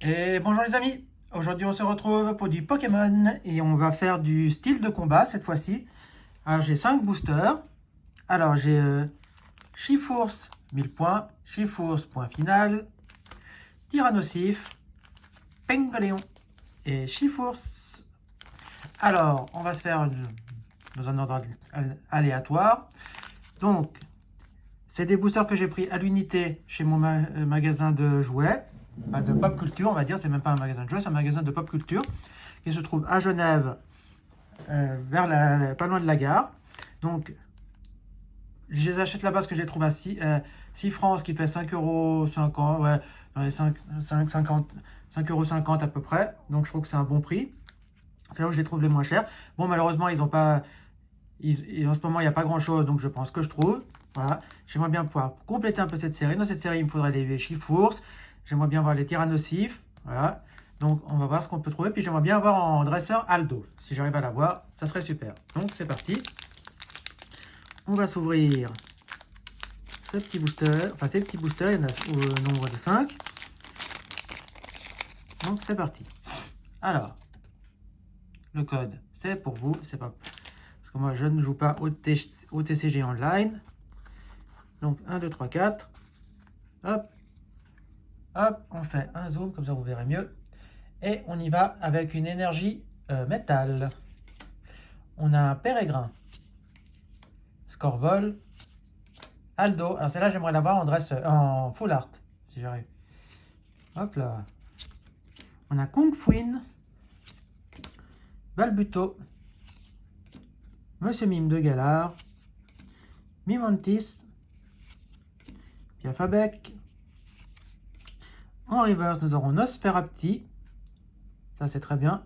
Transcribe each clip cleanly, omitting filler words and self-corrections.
Et bonjour les amis, aujourd'hui on se retrouve pour du Pokémon et on va faire du style de combat cette fois-ci. Alors j'ai 5 boosters. Alors j'ai Chifours 1000 points, Chifours point final, Tyrannosif, Pengoléon et Chifours. Alors on va se faire dans un ordre aléatoire. Donc c'est des boosters que j'ai pris à l'unité chez mon magasin de jouets. De pop culture, on va dire, c'est même pas un magasin de jouets, c'est un magasin de pop culture qui se trouve à Genève, pas loin de la gare. Donc, je les achète là-bas parce que je les trouve à 6 francs, ce qui fait 5,50 €, ouais, dans les 5,50 € à peu près. Donc, je trouve que c'est un bon prix. C'est là où je les trouve les moins chers. Bon, malheureusement, ils ont pas. En ce moment, il n'y a pas grand-chose, donc je pense que je trouve. Voilà. J'aimerais bien pouvoir compléter un peu cette série. Dans cette série, il me faudrait les Chifours. J'aimerais bien voir les Tyrannosifs. Voilà. Donc, on va voir ce qu'on peut trouver. Puis, j'aimerais bien avoir en dresseur Aldo. Si j'arrive à l'avoir, ça serait super. Donc, c'est parti. On va s'ouvrir ce petit booster. Enfin, ces petits boosters. Il y en a au nombre de 5. Donc, c'est parti. Alors, le code, c'est pour vous. C'est pas... Parce que moi, je ne joue pas au TCG Online. Donc, 1, 2, 3, 4. Hop. Hop, on fait un zoom, comme ça vous verrez mieux. Et on y va avec une énergie métal. On a un Pérégrin, Scorvol, Aldo. Alors celle-là, j'aimerais l'avoir en full art, si j'arrive. Hop là. On a Kung Fuin, Balbuto, Monsieur Mime de Galar, Mimantis, Piafabec. En reverse, nous aurons Nosferapti. Ça, c'est très bien.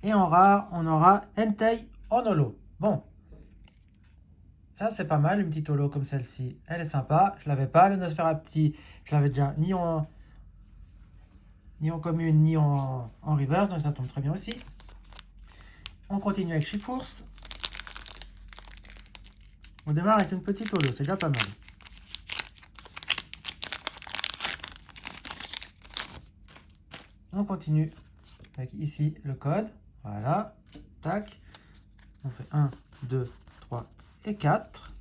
Et en rare, on aura Entei en holo. Bon. Ça, c'est pas mal, une petite holo comme celle-ci. Elle est sympa. Je l'avais pas, le Nosferapti. Je l'avais déjà ni en commune, ni en reverse. Donc, ça tombe très bien aussi. On continue avec Chifours. On démarre avec une petite holo. C'est déjà pas mal. On continue avec ici le code. Voilà. Tac. On fait 1, 2, 3 et 4.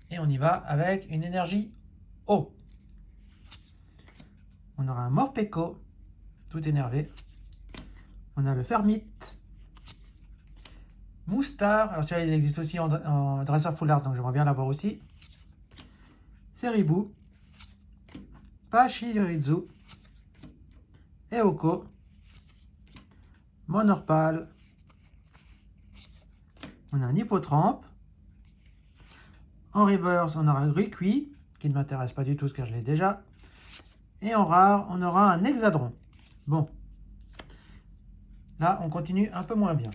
Et on y va avec une énergie eau. On aura un Morpeko, tout énervé. On a le Fermite. Moustar. Alors celui-là, il existe aussi en dresseur full art, donc j'aimerais bien l'avoir aussi. Seribou. Pachirizu. Eoko. Monorpal. On a un Hippotrampe. En reverse, on aura un Griqui, qui ne m'intéresse pas du tout, car je l'ai déjà. Et en rare, on aura un Hexadron. Bon. Là, on continue un peu moins bien.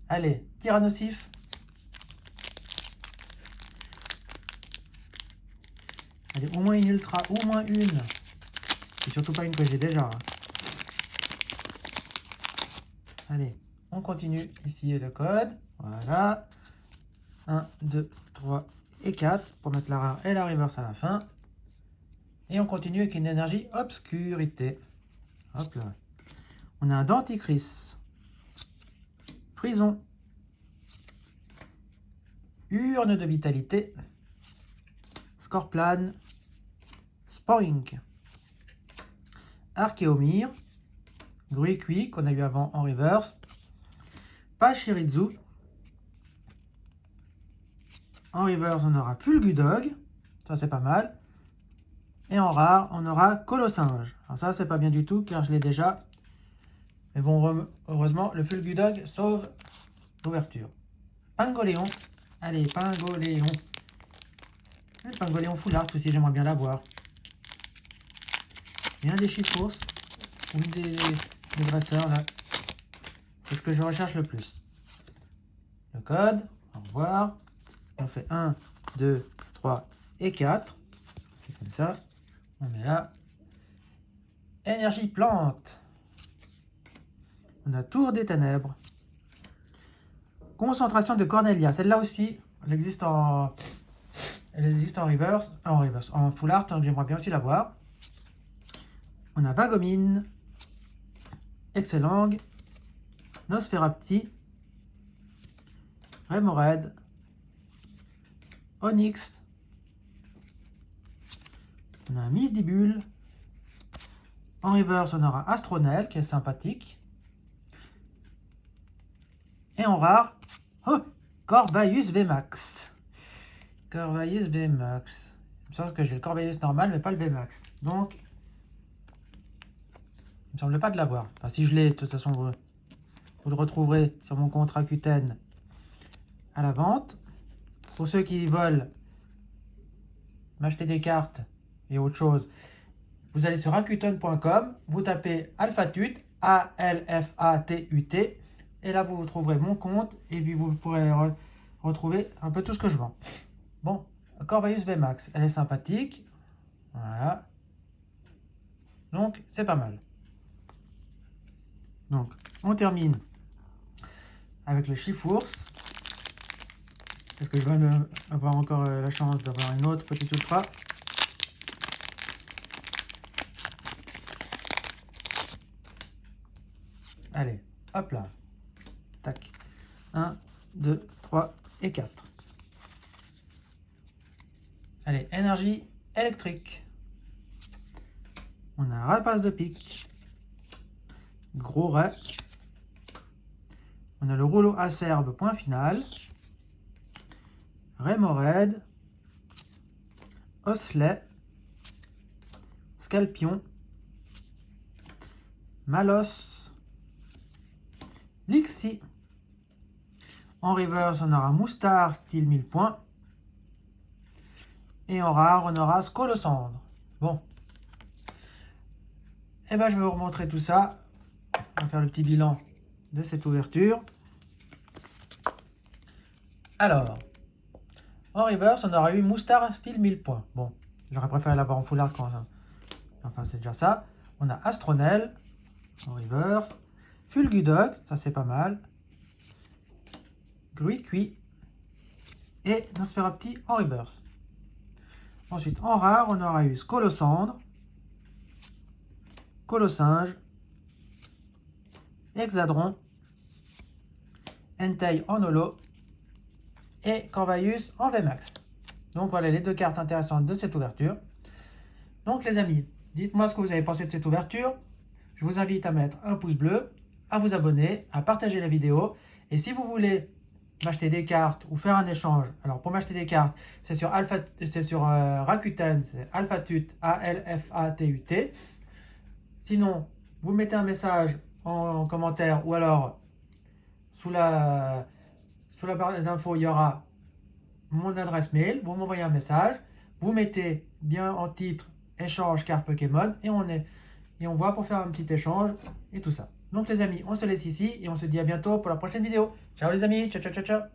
Allez, Tyrannosif. Allez, au moins une ultra, au moins une. Et surtout pas une que j'ai déjà. Allez, on continue. Ici le code. Voilà. 1, 2, 3 et 4 pour mettre la rare et la reverse à la fin. Et on continue avec une énergie obscurité. Hop là. On a un Denticris. Frison. Urne de vitalité. Scorplane. Spoink. Archéomir. Gruiqui qu'on a eu avant en reverse. Pachirizu. En reverse, on aura Fulgudog. Ça, c'est pas mal. Et en rare, on aura Colossinge. Alors ça, c'est pas bien du tout, car je l'ai déjà. Mais bon, heureusement, le Fulgudog sauve l'ouverture. Pingoléon. Allez, Pingoléon. Le Pingoléon full art aussi, j'aimerais bien l'avoir. Et un des Chifours. Ou des dresseurs, là. C'est ce que je recherche le plus. Le code. Au revoir. On fait 1, 2, 3 et 4. C'est comme ça. On met là. Énergie plante. On a Tour des Ténèbres. Concentration de Cornelia. Celle-là aussi, elle existe en reverse, en full art. J'aimerais bien aussi la voir. On a Vagomine, Excellang, Nosferapti, Remoraid, Onyx, on a un Misdibule, en reverse on aura Astronel qui est sympathique, et en rare, oh, Corvaeus VMAX. Corvaeus VMAX. Il me semble que j'ai le Corvaeus normal mais pas le VMAX. Donc, il me semble pas de l'avoir. Enfin, si je l'ai, de toute façon, vous le retrouverez sur mon compte Rakuten à la vente. Pour ceux qui veulent m'acheter des cartes et autre chose, vous allez sur Rakuten.com, vous tapez Alphatut, A-L-F-A-T-U-T, et là vous trouverez mon compte et puis vous pourrez retrouver un peu tout ce que je vends. Bon, Corvaeus VMAX, elle est sympathique. Voilà. Donc, c'est pas mal. Donc, on termine avec le Chifours. Est-ce que je vais avoir encore la chance d'avoir une autre petite ultra? Allez, hop là. Tac. 1, 2, 3 et 4. Allez, énergie électrique. On a rapace de pique. Gros ray. On a le rouleau acerbe point final. Remoraid. Osselet. Scalpion. Malos. Lixi. En reverse, on aura Moustar style 1000 points. Et en rare, on aura Scolosandre. Bon. Et ben, je vais vous remontrer tout ça. On va faire le petit bilan de cette ouverture. Alors, en reverse, on aura eu Moustar style 1000 points. Bon, j'aurais préféré l'avoir en full art quand même. Enfin, c'est déjà ça. On a Astronel en reverse. Fulgudog, ça c'est pas mal. Gruicui. Et Nosferapti en reverse. Ensuite, en rare, on aura eu Scolosandre, Colossinge, Hexadron, Entei en holo et Corvaeus en VMAX. Donc voilà les deux cartes intéressantes de cette ouverture. Donc les amis, dites-moi ce que vous avez pensé de cette ouverture. Je vous invite à mettre un pouce bleu, à vous abonner, à partager la vidéo. Et si vous voulez m'acheter des cartes ou faire un échange, alors pour m'acheter des cartes, c'est sur Rakuten, c'est Alphatut, A-L-F-A-T-U-T. Sinon, vous mettez un message en commentaire ou alors sous la barre d'infos, il y aura mon adresse mail. Vous m'envoyez un message, vous mettez bien en titre échange carte Pokémon et on voit pour faire un petit échange et tout ça. Donc les amis, on se laisse ici et on se dit à bientôt pour la prochaine vidéo. Ciao les amis, ciao ciao ciao ciao.